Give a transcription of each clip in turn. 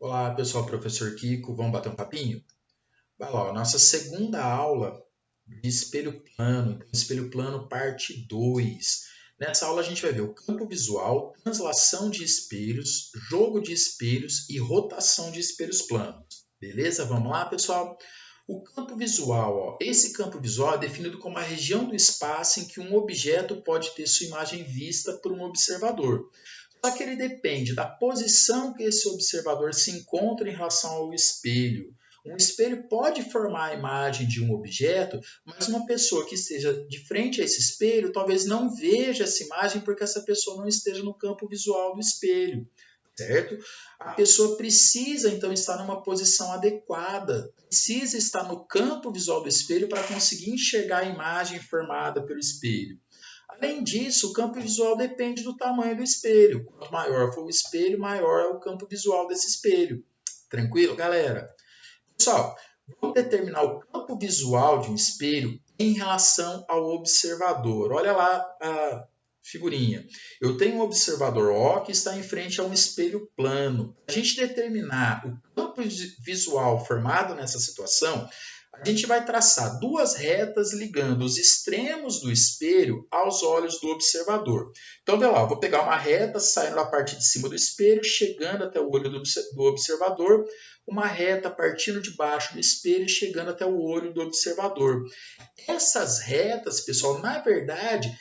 Olá, pessoal, professor Kiko, vamos bater um papinho? Vai lá, ó, nossa segunda aula de espelho plano, então, espelho plano parte 2. Nessa aula a gente vai ver o campo visual, translação de espelhos, jogo de espelhos e rotação de espelhos planos. Beleza? Vamos lá, pessoal? O campo visual, ó, esse campo visual é definido como a região do espaço em que um objeto pode ter sua imagem vista por um observador. Só que ele depende da posição que esse observador se encontra em relação ao espelho. Um espelho pode formar a imagem de um objeto, mas uma pessoa que esteja de frente a esse espelho talvez não veja essa imagem porque essa pessoa não esteja no campo visual do espelho, certo? A pessoa precisa então estar numa posição adequada, precisa estar no campo visual do espelho para conseguir enxergar a imagem formada pelo espelho. Além disso, o campo visual depende do tamanho do espelho. Quanto maior for o espelho, maior é o campo visual desse espelho. Tranquilo, galera? Pessoal, vamos determinar o campo visual de um espelho em relação ao observador. Olha lá a figurinha. Eu tenho um observador O que está em frente a um espelho plano. Para a gente determinar o campo visual formado nessa situação, a gente vai traçar duas retas ligando os extremos do espelho aos olhos do observador. Então, vê lá, eu vou pegar uma reta saindo da parte de cima do espelho, chegando até o olho do observador, uma reta partindo de baixo do espelho e chegando até o olho do observador. Essas retas, pessoal, na verdade,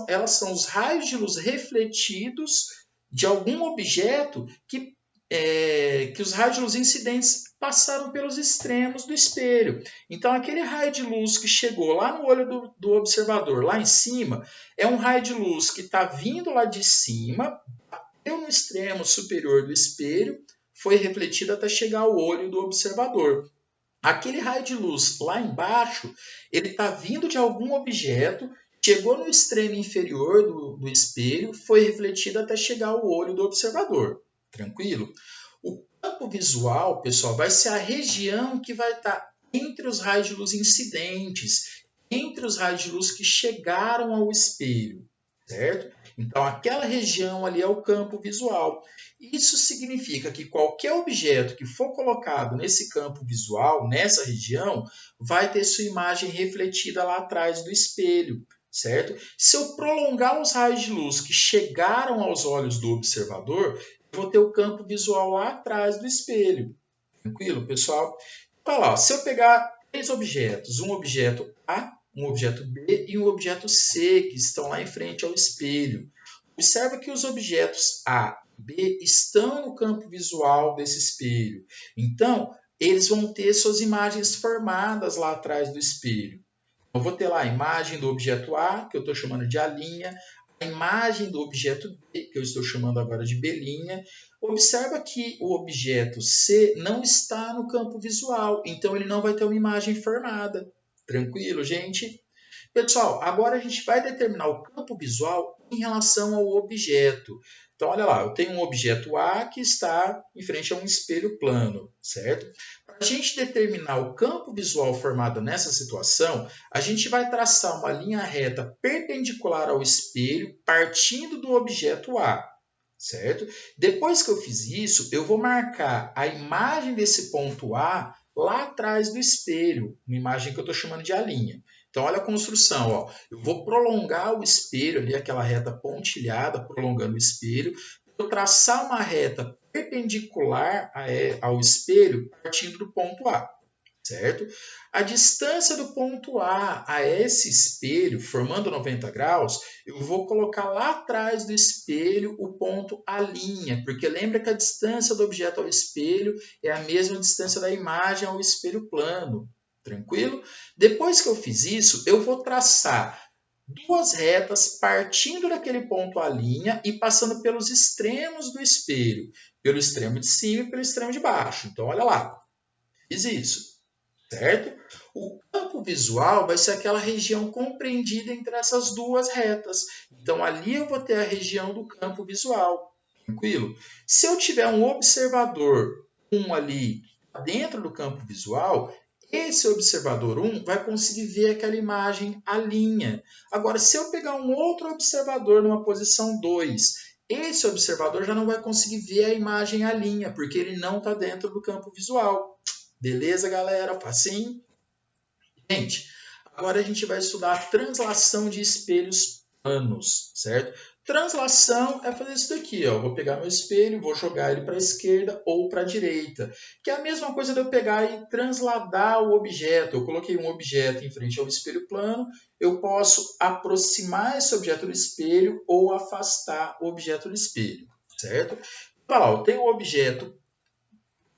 elas são os raios de luz refletidos de algum objeto que os raios de luz incidentes passaram pelos extremos do espelho. Então, aquele raio de luz que chegou lá no olho do observador, lá em cima, é um raio de luz que está vindo lá de cima, bateu no extremo superior do espelho, foi refletido até chegar ao olho do observador. Aquele raio de luz lá embaixo, ele está vindo de algum objeto, chegou no extremo inferior do espelho, foi refletido até chegar ao olho do observador. Tranquilo? O campo visual, pessoal, vai ser a região que vai estar entre os raios de luz incidentes, entre os raios de luz que chegaram ao espelho, certo? Então, aquela região ali é o campo visual. Isso significa que qualquer objeto que for colocado nesse campo visual, nessa região, vai ter sua imagem refletida lá atrás do espelho, certo? Se eu prolongar os raios de luz que chegaram aos olhos do observador, eu vou ter o campo visual lá atrás do espelho. Tranquilo, pessoal? Então, lá, se eu pegar três objetos, um objeto A, um objeto B e um objeto C, que estão lá em frente ao espelho, observa que os objetos A e B estão no campo visual desse espelho. Então, eles vão ter suas imagens formadas lá atrás do espelho. Eu vou ter lá a imagem do objeto A, que eu estou chamando de A', a imagem do objeto B, que eu estou chamando agora de B'. Observa que o objeto C não está no campo visual, então ele não vai ter uma imagem formada. Tranquilo, gente? Pessoal, agora a gente vai determinar o campo visual em relação ao objeto. Então, olha lá, eu tenho um objeto A que está em frente a um espelho plano, certo? Para a gente determinar o campo visual formado nessa situação, a gente vai traçar uma linha reta perpendicular ao espelho, partindo do objeto A, certo? Depois que eu fiz isso, eu vou marcar a imagem desse ponto A lá atrás do espelho, uma imagem que eu estou chamando de A'. Então, olha a construção. Ó. Eu vou prolongar o espelho, ali, aquela reta pontilhada, prolongando o espelho. Vou traçar uma reta perpendicular ao espelho, partindo do ponto A, certo? A distância do ponto A esse espelho, formando 90 graus, eu vou colocar lá atrás do espelho o ponto A', porque lembra que a distância do objeto ao espelho é a mesma distância da imagem ao espelho plano. Tranquilo? Depois que eu fiz isso, eu vou traçar duas retas partindo daquele ponto A' e passando pelos extremos do espelho, pelo extremo de cima e pelo extremo de baixo. Então, olha lá, fiz isso, certo? O campo visual vai ser aquela região compreendida entre essas duas retas. Então, ali eu vou ter a região do campo visual, tranquilo? Se eu tiver um observador ali dentro do campo visual, esse observador 1 vai conseguir ver aquela imagem A'. Agora, se eu pegar um outro observador numa posição 2, esse observador já não vai conseguir ver a imagem à linha, porque ele não está dentro do campo visual. Beleza, galera? Facinho? Gente, agora a gente vai estudar a translação de espelhos planos, certo? Translação é fazer isso daqui, ó. Eu vou pegar meu espelho, vou jogar ele para a esquerda ou para a direita, que é a mesma coisa de eu pegar e transladar o objeto. Eu coloquei um objeto em frente ao espelho plano, eu posso aproximar esse objeto do espelho ou afastar o objeto do espelho, certo? Olha lá, eu tenho um objeto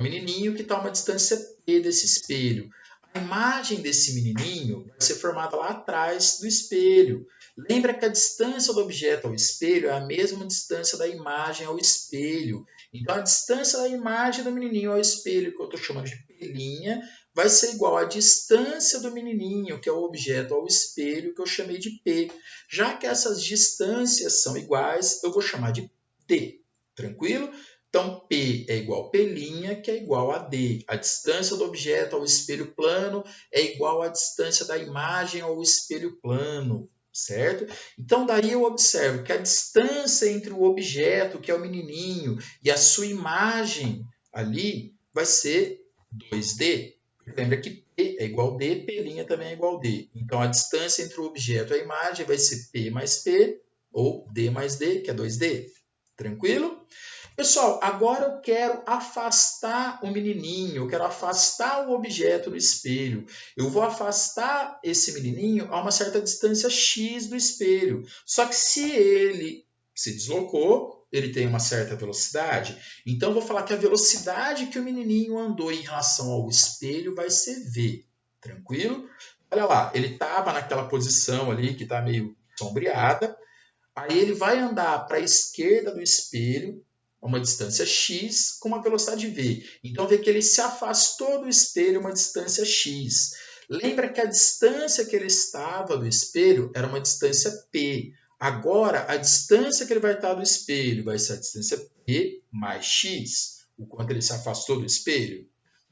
menininho que está a uma distância P desse espelho. A imagem desse menininho vai ser formada lá atrás do espelho. Lembra que a distância do objeto ao espelho é a mesma distância da imagem ao espelho. Então, a distância da imagem do menininho ao espelho, que eu estou chamando de pelinha, vai ser igual à distância do menininho, que é o objeto, ao espelho, que eu chamei de P. Já que essas distâncias são iguais, eu vou chamar de D. Tranquilo? Então, P é igual a P', que é igual a D. A distância do objeto ao espelho plano é igual à distância da imagem ao espelho plano, certo? Então, daí eu observo que a distância entre o objeto, que é o menininho, e a sua imagem ali vai ser 2D. Lembra que P é igual a D, P' também é igual a D. Então, a distância entre o objeto e a imagem vai ser P mais P, ou D mais D, que é 2D. Tranquilo? Pessoal, agora eu quero afastar o menininho, eu quero afastar o objeto do espelho. Eu vou afastar esse menininho a uma certa distância x do espelho. Só que se ele se deslocou, ele tem uma certa velocidade, então eu vou falar que a velocidade que o menininho andou em relação ao espelho vai ser v. Tranquilo? Olha lá, ele estava naquela posição ali que está meio sombreada. Aí ele vai andar para a esquerda do espelho, a uma distância x, com uma velocidade v. Então, vê que ele se afastou do espelho uma distância x. Lembra que a distância que ele estava do espelho era uma distância p. Agora, a distância que ele vai estar do espelho vai ser a distância p mais x, o quanto ele se afastou do espelho,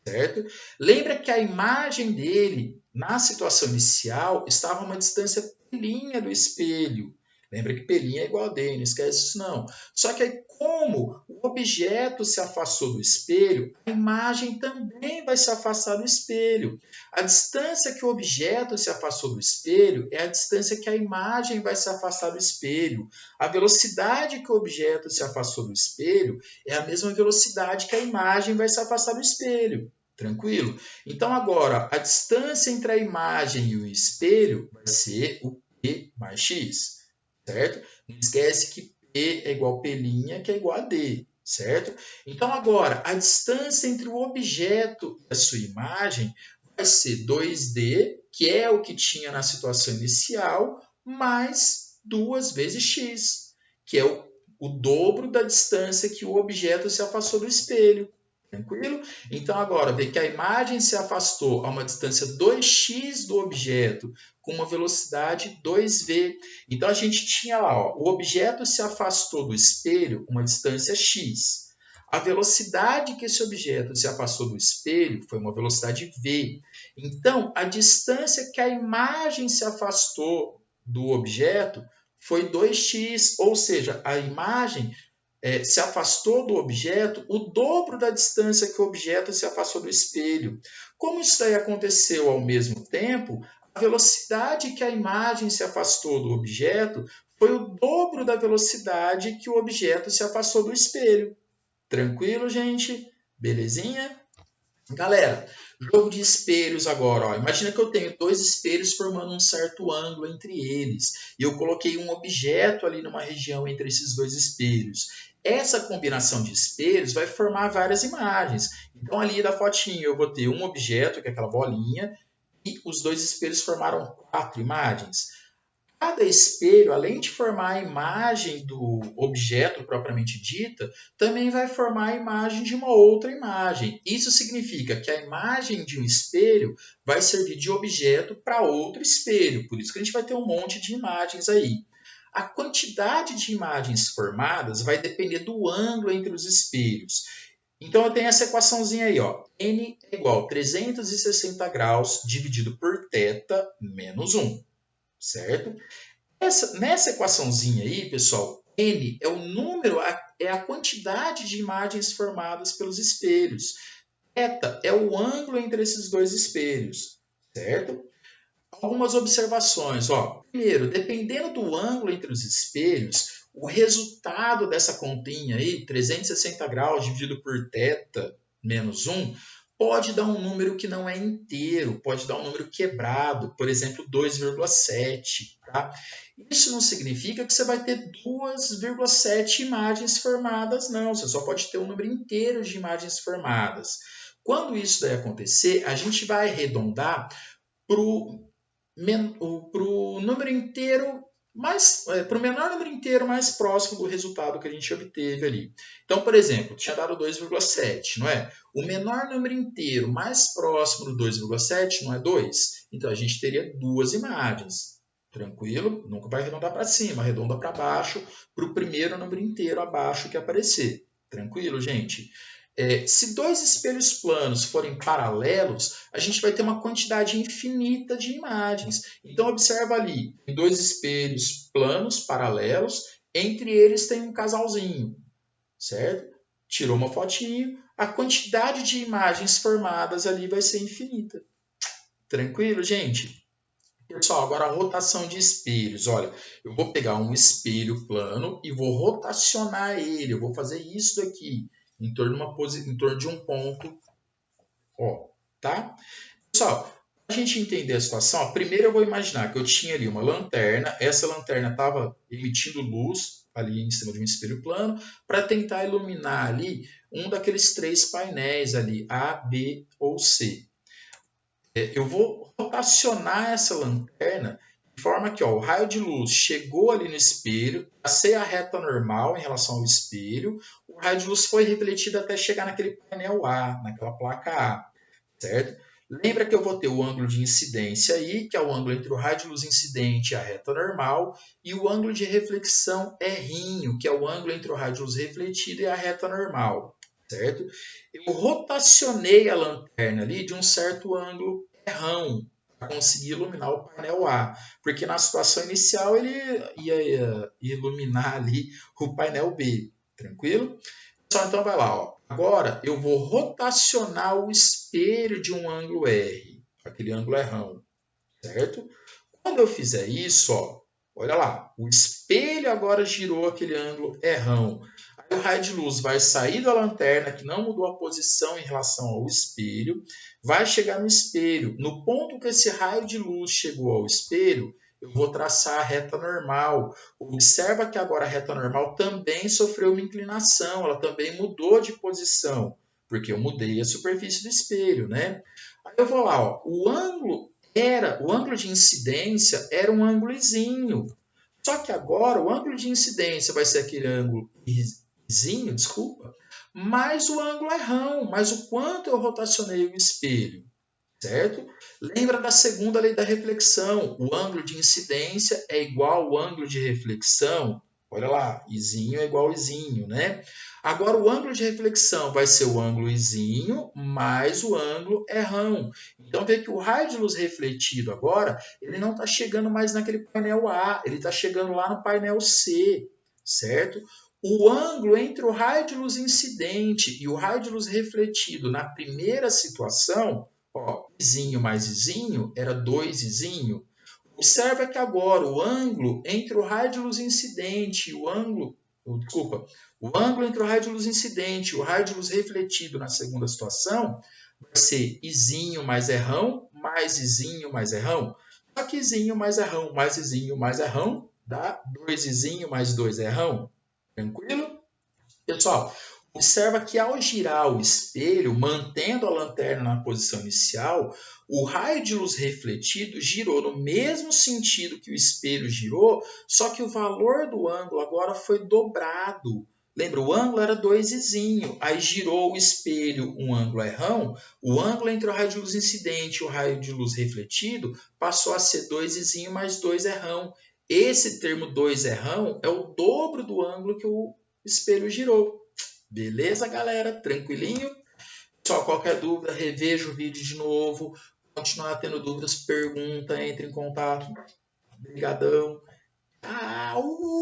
certo? Lembra que a imagem dele, na situação inicial, estava a uma distância p' do espelho. Lembra que P' é igual a D, não esquece isso não. Só que aí, como o objeto se afastou do espelho, a imagem também vai se afastar do espelho. A distância que o objeto se afastou do espelho é a distância que a imagem vai se afastar do espelho. A velocidade que o objeto se afastou do espelho é a mesma velocidade que a imagem vai se afastar do espelho. Tranquilo? Então, agora, a distância entre a imagem e o espelho vai ser o P mais X. Certo? Não esquece que P é igual a P', que é igual a D, certo? Então, agora, a distância entre o objeto e a sua imagem vai ser 2D, que é o que tinha na situação inicial, mais 2 vezes x, que é o dobro da distância que o objeto se afastou do espelho. Tranquilo? Então, agora, vê que a imagem se afastou a uma distância 2x do objeto, com uma velocidade 2v. Então, a gente tinha lá, ó, o objeto se afastou do espelho uma distância x. A velocidade que esse objeto se afastou do espelho foi uma velocidade v. Então, a distância que a imagem se afastou do objeto foi 2x, ou seja, a imagem se afastou do objeto o dobro da distância que o objeto se afastou do espelho. Como isso daí aconteceu ao mesmo tempo, a velocidade que a imagem se afastou do objeto foi o dobro da velocidade que o objeto se afastou do espelho. Tranquilo, gente? Belezinha? Galera, jogo de espelhos agora. Ó. Imagina que eu tenho dois espelhos formando um certo ângulo entre eles. E eu coloquei um objeto ali numa região entre esses dois espelhos. Essa combinação de espelhos vai formar várias imagens. Então, ali da fotinho, eu vou ter um objeto, que é aquela bolinha, e os dois espelhos formaram 4 imagens. Cada espelho, além de formar a imagem do objeto propriamente dita, também vai formar a imagem de uma outra imagem. Isso significa que a imagem de um espelho vai servir de objeto para outro espelho. Por isso que a gente vai ter um monte de imagens aí. A quantidade de imagens formadas vai depender do ângulo entre os espelhos. Então, eu tenho essa equaçãozinha aí, ó. N é igual a 360 graus dividido por θ menos 1. Certo? Nessa equaçãozinha aí, pessoal, N é o número, é a quantidade de imagens formadas pelos espelhos. Θ é o ângulo entre esses dois espelhos, certo? Algumas observações. Ó. Primeiro, dependendo do ângulo entre os espelhos, o resultado dessa continha aí, 360 graus dividido por θ menos 1, pode dar um número que não é inteiro, pode dar um número quebrado, por exemplo, 2,7. Tá? Isso não significa que você vai ter 2,7 imagens formadas, não. Você só pode ter um número inteiro de imagens formadas. Quando isso daí acontecer, a gente vai arredondar para o número inteiro para o menor número inteiro mais próximo do resultado que a gente obteve ali. Então, por exemplo, tinha dado 2,7, não é? O menor número inteiro mais próximo do 2,7 não é 2? Então, a gente teria duas imagens. Tranquilo? Nunca vai arredondar para cima, arredonda para baixo, para o primeiro número inteiro abaixo que aparecer. Tranquilo, gente? Se dois espelhos planos forem paralelos, a gente vai ter uma quantidade infinita de imagens. Então, observa ali, tem dois espelhos planos, paralelos, entre eles tem um casalzinho, certo? Tirou uma fotinho, a quantidade de imagens formadas ali vai ser infinita. Tranquilo, gente? Pessoal, agora a rotação de espelhos. Olha, eu vou pegar um espelho plano e vou rotacionar ele. Eu vou fazer isso daqui em torno de um ponto, ó, tá? Pessoal, para a gente entender a situação, ó, primeiro eu vou imaginar que eu tinha ali uma lanterna, essa lanterna estava emitindo luz ali em cima de um espelho plano para tentar iluminar ali um daqueles três painéis ali, A, B ou C. Eu vou rotacionar essa lanterna de forma que ó, o raio de luz chegou ali no espelho, tracei a reta normal em relação ao espelho, o raio de luz foi refletido até chegar naquele painel A, naquela placa A, certo? Lembra que eu vou ter o ângulo de incidência aí, que é o ângulo entre o raio de luz incidente e a reta normal, e o ângulo de reflexão R', que é o ângulo entre o raio de luz refletido e a reta normal, certo? Eu rotacionei a lanterna ali de um certo ângulo R' para conseguir iluminar o painel A, porque na situação inicial ele ia iluminar ali o painel B, tranquilo? Então vai lá, ó. Agora eu vou rotacionar o espelho de um ângulo R, aquele ângulo R', certo? Quando eu fizer isso, ó, olha lá, o espelho agora girou aquele ângulo R'. Aí o raio de luz vai sair da lanterna, que não mudou a posição em relação ao espelho, vai chegar no espelho. No ponto que esse raio de luz chegou ao espelho, eu vou traçar a reta normal. Observa que agora a reta normal também sofreu uma inclinação, ela também mudou de posição, porque eu mudei a superfície do espelho, né? Aí eu vou lá, ó, o ângulo de incidência era um ângulozinho. Só que agora o ângulo de incidência vai ser aquele ângulo izinho, desculpa, mais o ângulo R', mais o quanto eu rotacionei o espelho, certo? Lembra da segunda lei da reflexão, o ângulo de incidência é igual ao ângulo de reflexão, olha lá, izinho é igual a izinho, né? Agora o ângulo de reflexão vai ser o ângulo izinho mais o ângulo R'. Então vê que o raio de luz refletido agora, ele não está chegando mais naquele painel A, ele está chegando lá no painel C, certo? O ângulo entre o raio de luz incidente e o raio de luz refletido na primeira situação, ó, izinho mais izinho era 2izinho. Observa que agora o ângulo entre o raio de luz incidente e o ângulo entre o raio de luz incidente e o raio de luz refletido na segunda situação vai ser izinho mais R' mais izinho mais R'. Só que izinho mais R' mais izinho mais R' dá 2izinho mais 2R'. Tranquilo? Pessoal, observa que ao girar o espelho, mantendo a lanterna na posição inicial, o raio de luz refletido girou no mesmo sentido que o espelho girou, só que o valor do ângulo agora foi dobrado. Lembra, o ângulo era 2izinho, aí girou o espelho um ângulo R', o ângulo entre o raio de luz incidente e o raio de luz refletido passou a ser 2izinho mais 2R'. Esse termo 2R' é o dobro do ângulo que o espelho girou. Beleza, galera? Tranquilinho? Pessoal, qualquer dúvida, reveja o vídeo de novo. Continuar tendo dúvidas, pergunta, entre em contato. Obrigadão. Tchau!